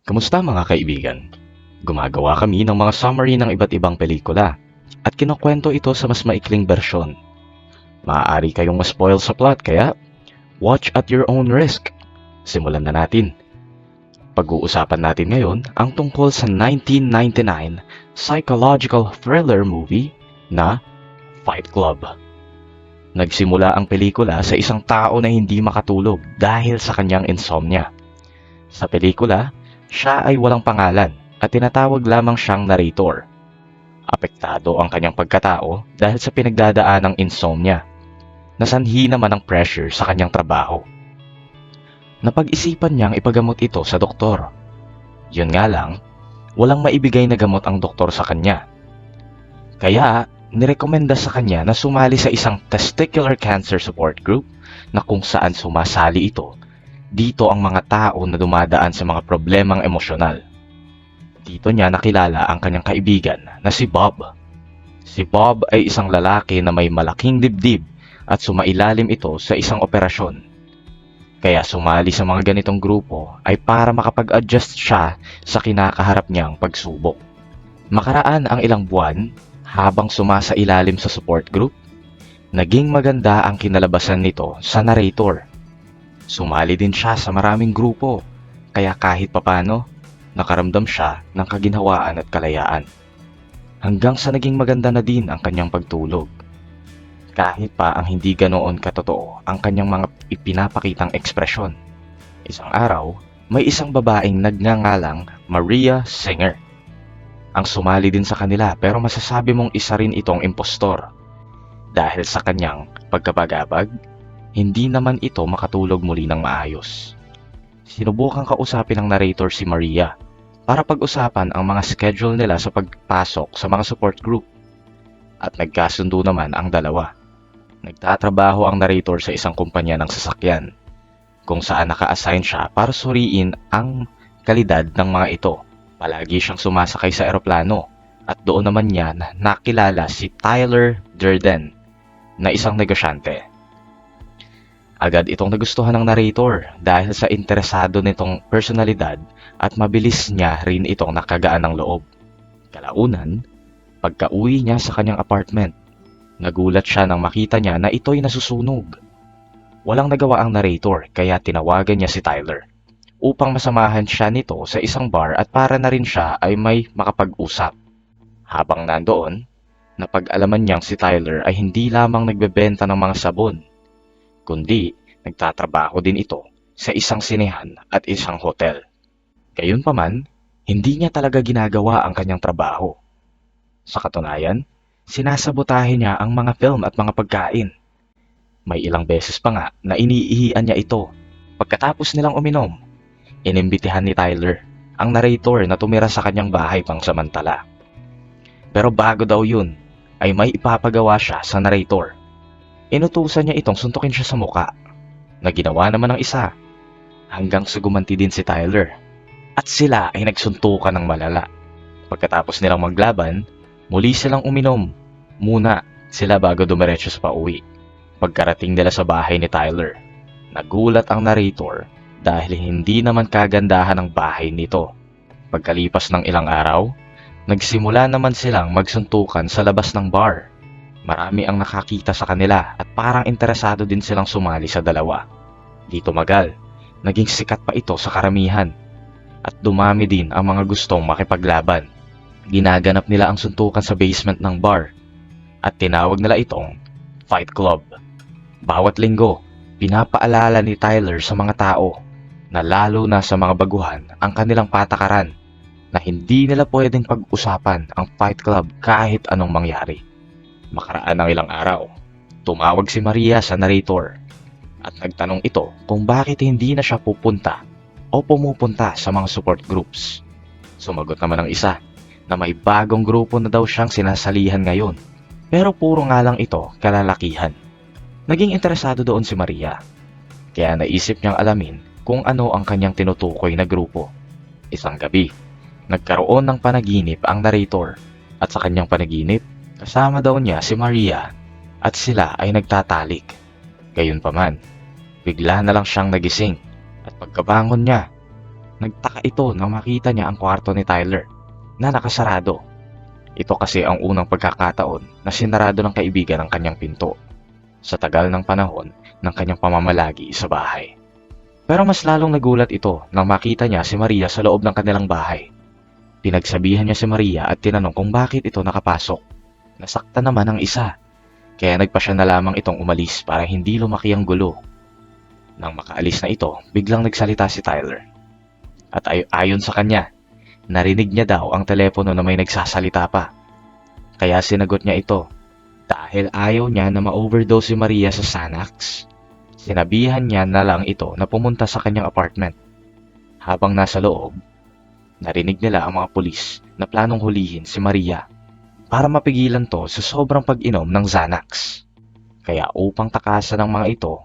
Kamusta mga kaibigan? Gumagawa kami ng mga summary ng iba't ibang pelikula at kinukwento ito sa mas maikling bersyon. Maaari kayong ma-spoil sa plot kaya watch at your own risk. Simulan na natin. Pag-uusapan natin ngayon ang tungkol sa 1999 psychological thriller movie na Fight Club. Nagsimula ang pelikula sa isang tao na hindi makatulog dahil sa kanyang insomnia. Sa pelikula, siya ay walang pangalan at tinatawag lamang siyang narrator. Apektado ang kanyang pagkatao dahil sa pinagdadaan ng insomnia. Nasanhi naman ang pressure sa kanyang trabaho. Napag-isipan niyang ipagamot ito sa doktor. Yun nga lang, walang maibigay na gamot ang doktor sa kanya. Kaya, nirekomenda sa kanya na sumali sa isang testicular cancer support group na kung saan sumasali ito. Dito ang mga tao na dumadaan sa mga problemang emosyonal. Dito niya nakilala ang kanyang kaibigan na si Bob. Si Bob ay isang lalaki na may malaking dibdib at sumailalim ito sa isang operasyon. Kaya sumali sa mga ganitong grupo ay para makapag-adjust siya sa kinakaharap niyang pagsubok. Makaraan ang ilang buwan habang sumasailalim sa support group, naging maganda ang kinalabasan nito sa narrator. Sumali din siya sa maraming grupo, kaya kahit papano, nakaramdam siya ng kaginhawaan at kalayaan. Hanggang sa naging maganda na din ang kanyang pagtulog. Kahit pa ang hindi ganoon katotoo ang kanyang mga ipinapakitang ekspresyon. Isang araw, may isang babaeng nagngangalang Maria Singer. Ang sumali din sa kanila pero masasabi mong isa rin itong impostor. Dahil sa kanyang pagkabagabag, hindi naman ito makatulog muli ng maayos. Sinubukang kausapin ng narrator si Maria para pag-usapan ang mga schedule nila sa pagpasok sa mga support group. At nagkasundo naman ang dalawa. Nagtatrabaho ang narrator sa isang kumpanya ng sasakyan, kung saan naka-assign siya para suriin ang kalidad ng mga ito. Palagi siyang sumasakay sa eroplano at doon naman niya nakilala si Tyler Durden na isang negosyante. Agad itong nagustuhan ng narrator dahil sa interesado nitong personalidad at mabilis niya rin itong nakagaan ng loob. Kalaunan, pagka-uwi niya sa kanyang apartment, nagulat siya nang makita niya na ito'y nasusunog. Walang nagawa ang narrator kaya tinawagan niya si Tyler upang masamahan siya nito sa isang bar at para na rin siya ay may makapag-usap. Habang nandoon, napag-alaman niyang si Tyler ay hindi lamang nagbebenta ng mga sabon, kundi nagtatrabaho din ito sa isang sinehan at isang hotel. Gayunpaman, hindi niya talaga ginagawa ang kanyang trabaho. Sa katunayan, sinasabotahe niya ang mga film at mga pagkain. May ilang beses pa nga na iniihian niya ito. Pagkatapos nilang uminom, inimbitihan ni Tyler ang narrator na tumira sa kanyang bahay pangsamantala. Pero bago daw yun, ay may ipapagawa siya sa narrator. Inutusan niya itong suntukin siya sa muka, na ginawa naman ng isa, hanggang sa gumanti din si Tyler. At sila ay nagsuntukan ng malala. Pagkatapos nilang maglaban, muli silang uminom. Muna sila bago dumiretso sa pauwi. Pagkarating nila sa bahay ni Tyler, nagulat ang narrator dahil hindi naman kagandahan ang bahay nito. Pagkalipas ng ilang araw, nagsimula naman silang magsuntukan sa labas ng bar. Marami ang nakakita sa kanila at parang interesado din silang sumali sa dalawa. Di tumagal, naging sikat pa ito sa karamihan at dumami din ang mga gustong makipaglaban. Ginaganap nila ang suntukan sa basement ng bar at tinawag nila itong Fight Club. Bawat linggo, pinapaalala ni Tyler sa mga tao na lalo na sa mga baguhan ang kanilang patakaran na hindi nila pwedeng pag-usapan ang Fight Club kahit anong mangyari. Makaraan ng ilang araw, tumawag si Maria sa narrator at nagtanong ito kung bakit hindi na siya pupunta o pumupunta sa mga support groups. Sumagot naman ang isa na may bagong grupo na daw siyang sinasalihan ngayon, pero puro nga lang ito kalalakihan. Naging interesado doon si Maria, kaya naisip niyang alamin kung ano ang kanyang tinutukoy na grupo. Isang gabi, nagkaroon ng panaginip ang narrator at sa kanyang panaginip, kasama daw niya si Maria at sila ay nagtatalik. Gayunpaman, bigla na lang siyang nagising at pagkabangon niya, Nagtaka ito nang makita niya ang kwarto ni Tyler na nakasarado. Ito kasi ang unang pagkakataon na sinarado ng kaibigan ang kanyang pinto sa tagal ng panahon ng kanyang pamamalagi sa bahay. Pero mas lalong nagulat ito nang makita niya si Maria sa loob ng kanilang bahay. Pinagsabihan niya si Maria at tinanong kung bakit ito nakapasok. Nasaktan naman ang isa, kaya nagpa siya na lamang itong umalis para hindi lumaki ang gulo. Nang makaalis na ito, biglang nagsalita si Tyler. At ayon sa kanya, narinig niya daw ang telepono na may nagsasalita pa. Kaya sinagot niya ito dahil ayaw niya na ma-overdose si Maria sa Xanax. Sinabihan niya na lang ito na pumunta sa kanyang apartment. Habang nasa loob, narinig nila ang mga pulis na planong hulihin si Maria para mapigilan to sa sobrang pag-inom ng Xanax. Kaya upang takasan ng mga ito,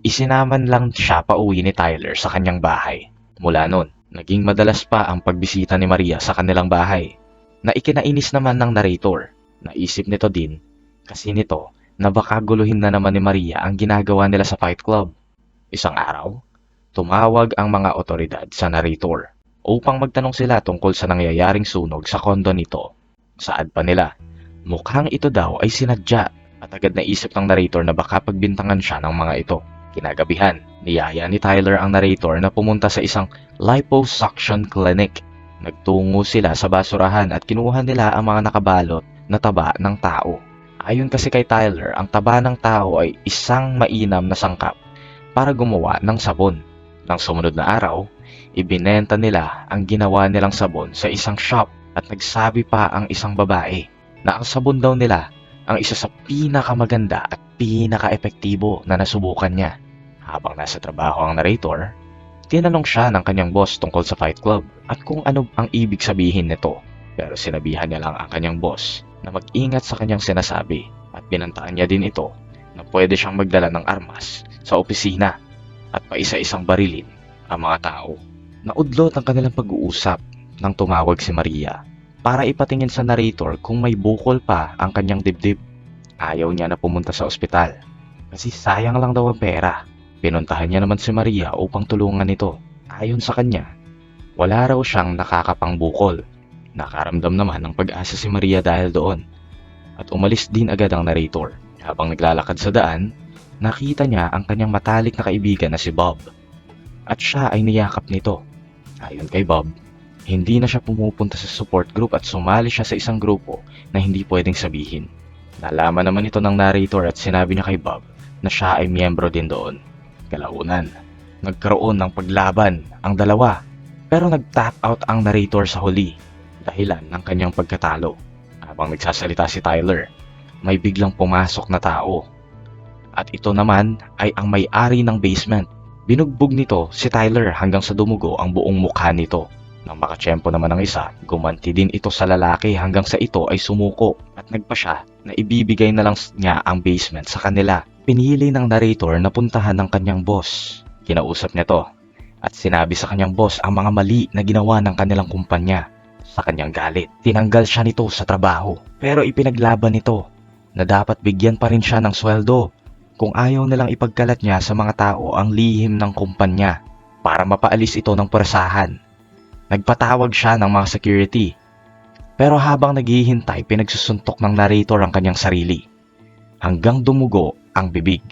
isinaman lang siya pauwi ni Tyler sa kanyang bahay. Mula nun, naging madalas pa ang pagbisita ni Maria sa kanilang bahay, na ikinainis naman ng narrator. Naisip nito din, kasi nito, na baka guluhin na naman ni Maria ang ginagawa nila sa Fight Club. Isang araw, tumawag ang mga otoridad sa narrator upang magtanong sila tungkol sa nangyayaring sunog sa kondo nito. Saad pa nila, mukhang ito daw ay sinadya at agad naisip ng narrator na baka pagbintangan siya ng mga ito. Kinagabihan, niyaya ni Tyler ang narrator na pumunta sa isang liposuction clinic. Nagtungo sila sa basurahan at kinuha nila ang mga nakabalot na taba ng tao. Ayon kasi kay Tyler, ang taba ng tao ay isang mainam na sangkap para gumawa ng sabon. Nang sumunod na araw, ibinenta nila ang ginawa nilang sabon sa isang shop at nagsabi pa ang isang babae na ang sabon daw nila ang isa sa pinakamaganda at pinaka-epektibo na nasubukan niya. Habang nasa trabaho ang narrator, tinanong siya ng kanyang boss tungkol sa Fight Club at kung ano ang ibig sabihin nito. Pero sinabihan niya lang ang kanyang boss na mag-ingat sa kanyang sinasabi at binantaan niya din ito na pwede siyang magdala ng armas sa opisina at paisa-isang barilin ang mga tao. Naudlot ang kanilang pag-uusap nang tumawag si Maria para ipatingin sa narrator kung may bukol pa ang kanyang dibdib. Ayaw niya na pumunta sa ospital kasi sayang lang daw ang pera. Pinuntahan niya naman si Maria upang tulungan ito. Ayon sa kanya, wala raw siyang nakakapangbukol. Nakaramdam naman ng pag-asa si Maria dahil doon. At umalis din agad ang narrator. Habang naglalakad sa daan, nakita niya ang kanyang matalik na kaibigan na si Bob. At siya ay niyakap nito. Ayon kay Bob, hindi na siya pumupunta sa support group at sumali siya sa isang grupo na hindi pwedeng sabihin. Nalaman naman ito ng narrator at sinabi niya kay Bob na siya ay miyembro din doon. Kalaunan, nagkaroon ng paglaban ang dalawa pero nag-tap out ang narrator sa huli dahilan ng kanyang pagkatalo. Habang nagsasalita si Tyler, may biglang pumasok na tao. At ito naman ay ang may-ari ng basement. Binugbog nito si Tyler hanggang sa dumugo ang buong mukha nito. Nang makatsyempo naman ang isa, gumanti din ito sa lalaki hanggang sa ito ay sumuko at nagpa siya na ibibigay na lang niya ang basement sa kanila. Pinili ng narrator na puntahan ng kanyang boss. Kinausap niya to at sinabi sa kanyang boss ang mga mali na ginawa ng kanilang kumpanya. Sa kanyang galit, tinanggal siya nito sa trabaho pero ipinaglaban nito na dapat bigyan pa rin siya ng sweldo kung ayaw nilang ipagkalat niya sa mga tao ang lihim ng kumpanya para mapaalis ito ng pwersahan. Nagpatawag siya ng mga security pero habang naghihintay pinagsusuntok ng narrator ang kanyang sarili hanggang dumugo ang bibig.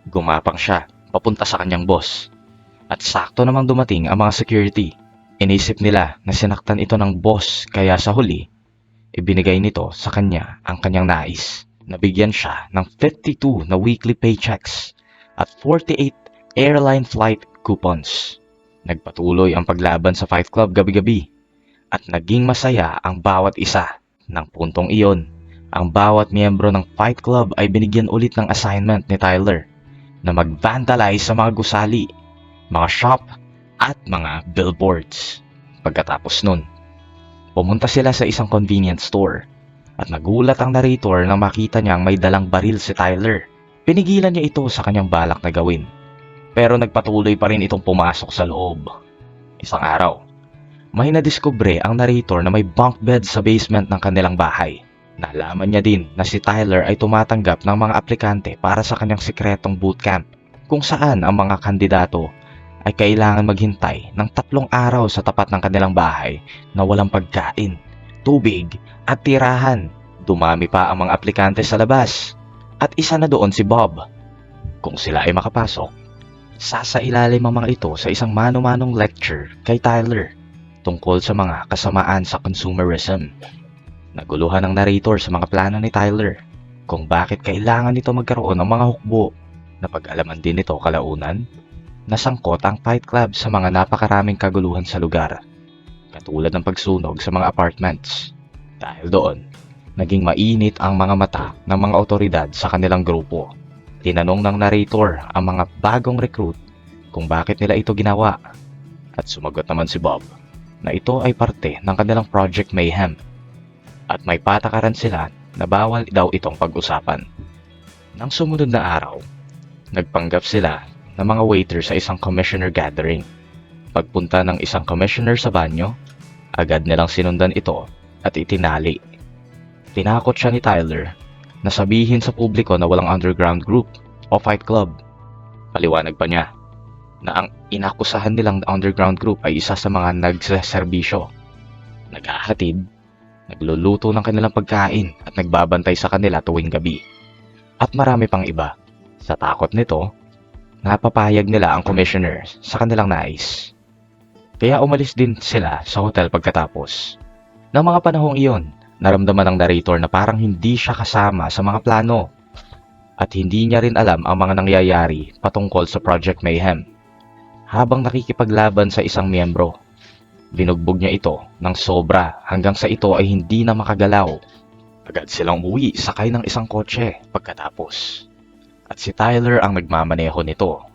Gumapang siya papunta sa kanyang boss at sakto namang dumating ang mga security. Inisip nila na sinaktan ito ng boss kaya sa huli, ibinigay nito sa kanya ang kanyang nais. Nabigyan siya ng 52 na weekly paychecks at 48 airline flight coupons. Nagpatuloy ang paglaban sa Fight Club gabi-gabi at naging masaya ang bawat isa. Ng puntong iyon, ang bawat miyembro ng Fight Club ay binigyan ulit ng assignment ni Tyler na mag-vandalize sa mga gusali, mga shop at mga billboards. Pagkatapos nun, pumunta sila sa isang convenience store at nagulat ang narrator nang makita niyang may dalang baril si Tyler. Pinigilan niya ito sa kanyang balak na gawin pero nagpatuloy pa rin itong pumasok sa loob. Isang araw, may nadiskubre ang narrator na may bunk bed sa basement ng kanilang bahay. Nalaman niya din na si Tyler ay tumatanggap ng mga aplikante para sa kanyang sikretong bootcamp kung saan ang mga kandidato ay kailangan maghintay ng 3 araw sa tapat ng kanilang bahay na walang pagkain, tubig at tirahan. Dumami pa ang mga aplikante sa labas at isa na doon si Bob. Kung sila ay makapasok, sasailalim ang mga ito sa isang mano-manong lecture kay Tyler tungkol sa mga kasamaan sa consumerism. Naguluhan ang narrator sa mga plano ni Tyler kung bakit kailangan nito magkaroon ng mga hukbo. Napag-alaman din nito kalaunan na sangkot ang Fight Club sa mga napakaraming kaguluhan sa lugar, katulad ng pagsunog sa mga apartments. Dahil doon, naging mainit ang mga mata ng mga otoridad sa kanilang grupo. Tinanong ng narrator ang mga bagong recruit kung bakit nila ito ginawa. At sumagot naman si Bob na ito ay parte ng kanilang Project Mayhem. At may patakaran sila na bawal daw itong pag-usapan. Nang sumunod na araw, nagpanggap sila ng mga waiter sa isang commissioner gathering. Pagpunta ng isang commissioner sa banyo, agad nilang sinundan ito at itinali. Tinakot siya ni Tyler na sabihin sa publiko na walang underground group o fight club. Paliwanag pa niya na ang inakusahan nilang underground group ay isa sa mga nagseserbisyo, naghahatid, nagluluto ng kanilang pagkain at nagbabantay sa kanila tuwing gabi. At marami pang iba. Sa takot nito, napapayag nila ang commissioner sa kanilang nais. Kaya umalis din sila sa hotel pagkatapos. Ng mga panahong iyon, naramdaman ng narrator na parang hindi siya kasama sa mga plano at hindi niya rin alam ang mga nangyayari patungkol sa Project Mayhem. Habang nakikipaglaban sa isang miyembro, binugbog niya ito ng sobra hanggang sa ito ay hindi na makagalaw. Agad silang umuwi sakay ng isang kotse pagkatapos. At si Tyler ang nagmamaneho nito.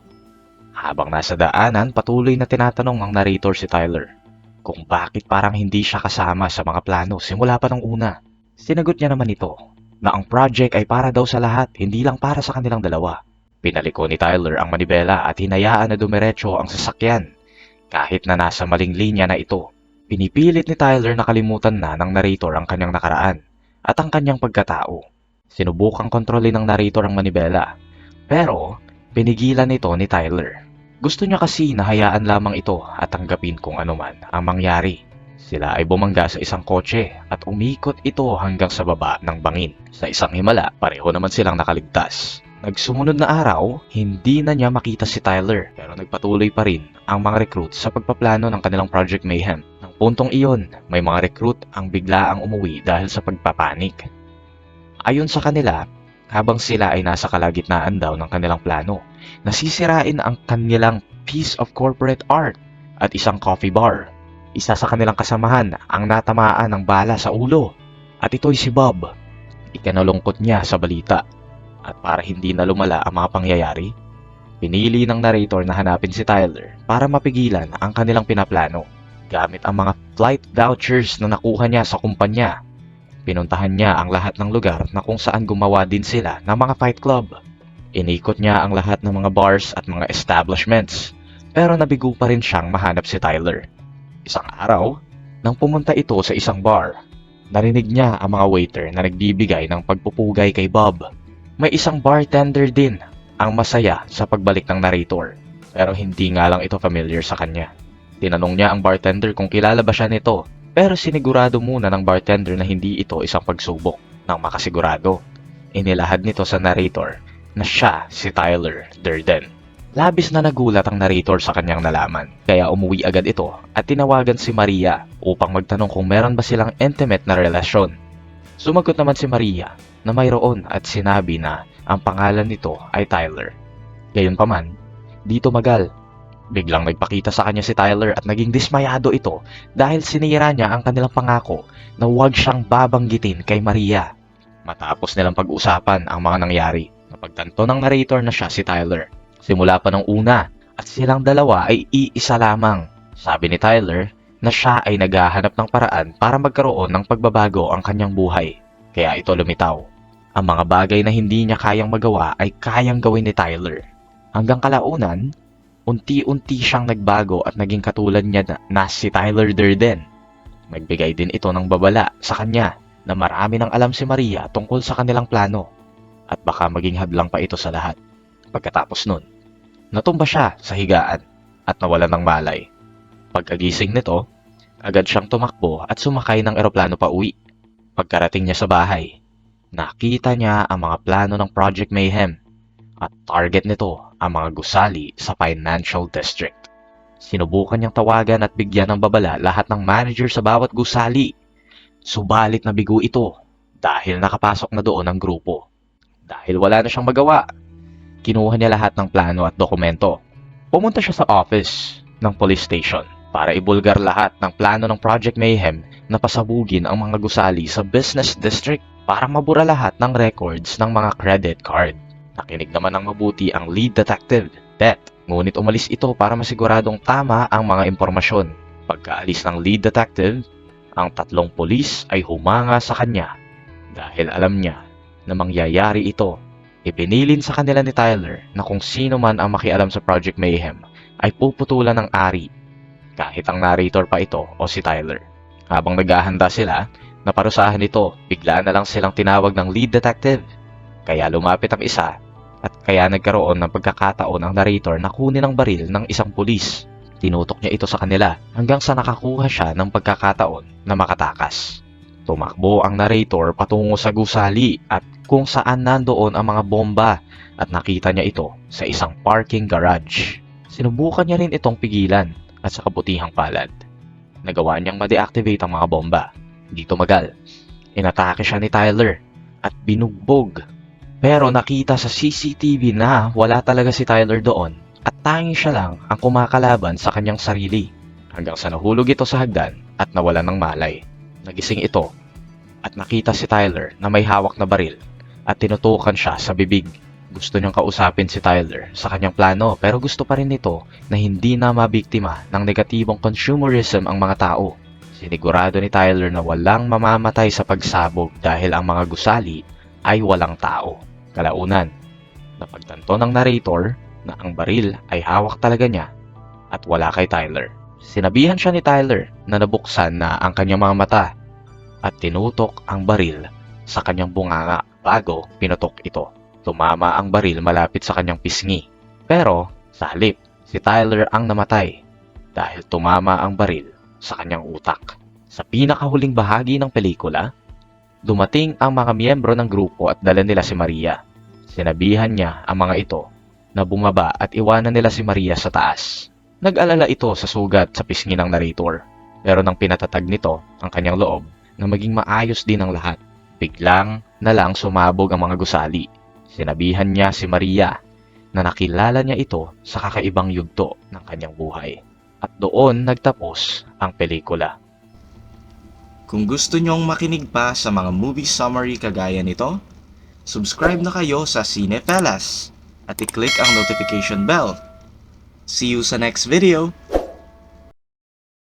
Habang nasa daanan, patuloy na tinatanong ng narrator si Tyler kung bakit parang hindi siya kasama sa mga plano simula pa nung una. Sinagot niya naman ito na ang project ay para daw sa lahat, hindi lang para sa kanilang dalawa. Pinaliko ni Tyler ang manibela at hinayaan na dumiretso ang sasakyan kahit na nasa maling linya na ito. Pinipilit ni Tyler na kalimutan na ng narrator ang kanyang nakaraan at ang kanyang pagkatao. Sinubukang kontrolin ng narrator ang manibela, pero pinigilan ito ni Tyler. Gusto niya kasi na hayaan lamang ito at tanggapin kung anuman ang mangyari. Sila ay bumangga sa isang kotse at umikot ito hanggang sa baba ng bangin. Sa isang himala, pareho naman silang nakaligtas. Nagsumunod na araw, hindi na niya makita si Tyler pero nagpatuloy pa rin ang mga recruit sa pagpaplano ng kanilang Project Mayhem. Nang puntong iyon, may mga recruit ang biglaang umuwi dahil sa pagpapanik. Ayon sa kanila, habang sila ay nasa kalagitnaan daw ng kanilang plano, nasisirain ang kanilang piece of corporate art at isang coffee bar. Isa sa kanilang kasamahan ang natamaan ng bala sa ulo at ito'y si Bob. Ikinalungkot niya sa balita. At para hindi na lumala ang mga pangyayari, pinili ng narrator na hanapin si Tyler para mapigilan ang kanilang pinaplano. Gamit ang mga flight vouchers na nakuha niya sa kumpanya, pinuntahan niya ang lahat ng lugar na kung saan gumawa din sila ng mga fight club. Inikot niya ang lahat ng mga bars at mga establishments, pero nabigo pa rin siyang mahanap si Tyler. Isang araw, nang pumunta ito sa isang bar, narinig niya ang mga waiter na nagbibigay ng pagpupugay kay Bob. May isang bartender din ang masaya sa pagbalik ng narrator, pero hindi nga lang ito familiar sa kanya. Tinanong niya ang bartender kung kilala ba siya nito, pero sinigurado muna ng bartender na hindi ito isang pagsubok. Nang makasigurado, inilahad nito sa narrator na siya si Tyler Durden. Labis na nagulat ang narrator sa kanyang nalaman, kaya umuwi agad ito at tinawagan si Maria upang magtanong kung meron ba silang intimate na relasyon. Sumagot naman si Maria na mayroon at sinabi na ang pangalan nito ay Tyler. Gayunpaman, di tumagal. Biglang nagpakita sa kanya si Tyler at naging dismayado ito dahil sinira niya ang kanilang pangako na huwag siyang babanggitin kay Maria. Matapos nilang pag-usapan ang mga nangyari, napagtanto ng narrator na siya si Tyler. Simula pa ng una at silang dalawa ay iisa lamang. Sabi ni Tyler na siya ay naghahanap ng paraan para magkaroon ng pagbabago ang kanyang buhay. Kaya ito lumitaw. Ang mga bagay na hindi niya kayang magawa ay kayang gawin ni Tyler. Hanggang kalaunan, unti-unti siyang nagbago at naging katulad niya na si Tyler Durden. Nagbigay din ito ng babala sa kanya na marami nang alam si Maria tungkol sa kanilang plano at baka maging hadlang pa ito sa lahat. Pagkatapos nun, natumba siya sa higaan at nawalan ng malay. Pagkagising nito, agad siyang tumakbo at sumakay ng eroplano pa uwi. Pagkarating niya sa bahay, nakita niya ang mga plano ng Project Mayhem at target nito ang mga gusali sa Financial District. Sinubukan niyang tawagan at bigyan ng babala lahat ng manager sa bawat gusali. Subalit nabigo ito dahil nakapasok na doon ang grupo. Dahil wala na siyang magawa, kinuha niya lahat ng plano at dokumento. Pumunta siya sa office ng police station para ibulgar lahat ng plano ng Project Mayhem na pasabugin ang mga gusali sa business district para mabura lahat ng records ng mga credit card. Nakinig naman ng mabuti ang lead detective, Beth, ngunit umalis ito para masiguradong tama ang mga impormasyon. Pagkaalis ng lead detective, ang 3 pulis ay humanga sa kanya dahil alam niya na mangyayari ito. Ipinilin sa kanila ni Tyler na kung sino man ang makialam sa Project Mayhem ay puputulan ng ari, kahit ang narrator pa ito o si Tyler. Habang naghahanda sila, naparusahan ito, bigla na lang silang tinawag ng lead detective. Kaya lumapit ang isa at kaya nagkaroon ng pagkakataon ang narrator na kunin ang baril ng isang pulis. Tinutok niya ito sa kanila hanggang sa nakakuha siya ng pagkakataon na makatakas. Tumakbo ang narrator patungo sa gusali at kung saan nandoon ang mga bomba at nakita niya ito sa isang parking garage. Sinubukan niya rin itong pigilan at sa kabutihang palad, nagawa niyang ma-deactivate ang mga bomba. Di tumagal, inatake siya ni Tyler at binugbog. Pero nakita sa CCTV na wala talaga si Tyler doon at tanging siya lang ang kumakalaban sa kanyang sarili. Hanggang sa nahulog ito sa hagdan at nawalan ng malay. Nagising ito at nakita si Tyler na may hawak na baril at tinutukan siya sa bibig. Gusto niyang kausapin si Tyler sa kanyang plano pero gusto pa rin nito na hindi na mabiktima ng negatibong consumerism ang mga tao. Sinigurado ni Tyler na walang mamamatay sa pagsabog dahil ang mga gusali ay walang tao. Kalaunan, napagtanto ng narrator na ang baril ay hawak talaga niya at wala kay Tyler. Sinabihan siya ni Tyler na nabuksan na ang kanyang mga mata at tinutok ang baril sa kanyang bunganga bago pinutok ito. Tumama ang baril malapit sa kanyang pisngi. Pero sa halip, si Tyler ang namatay dahil tumama ang baril sa kanyang utak. Sa pinakahuling bahagi ng pelikula, dumating ang mga miyembro ng grupo at dala nila si Maria. Sinabihan niya ang mga ito na bumaba at iwanan nila si Maria sa taas. Nag-alala ito sa sugat sa pisngi ng narrator, pero nang pinatatag nito ang kanyang loob na maging maayos din ang lahat, biglang na lang sumabog ang mga gusali. Sinabihan niya si Maria na nakilala niya ito sa kakaibang yugto ng kanyang buhay. At doon nagtapos ang pelikula. Kung gusto nyong makinig pa sa mga movie summary kagaya nito, subscribe na kayo sa Cinefellas at i-click ang notification bell. See you sa next video!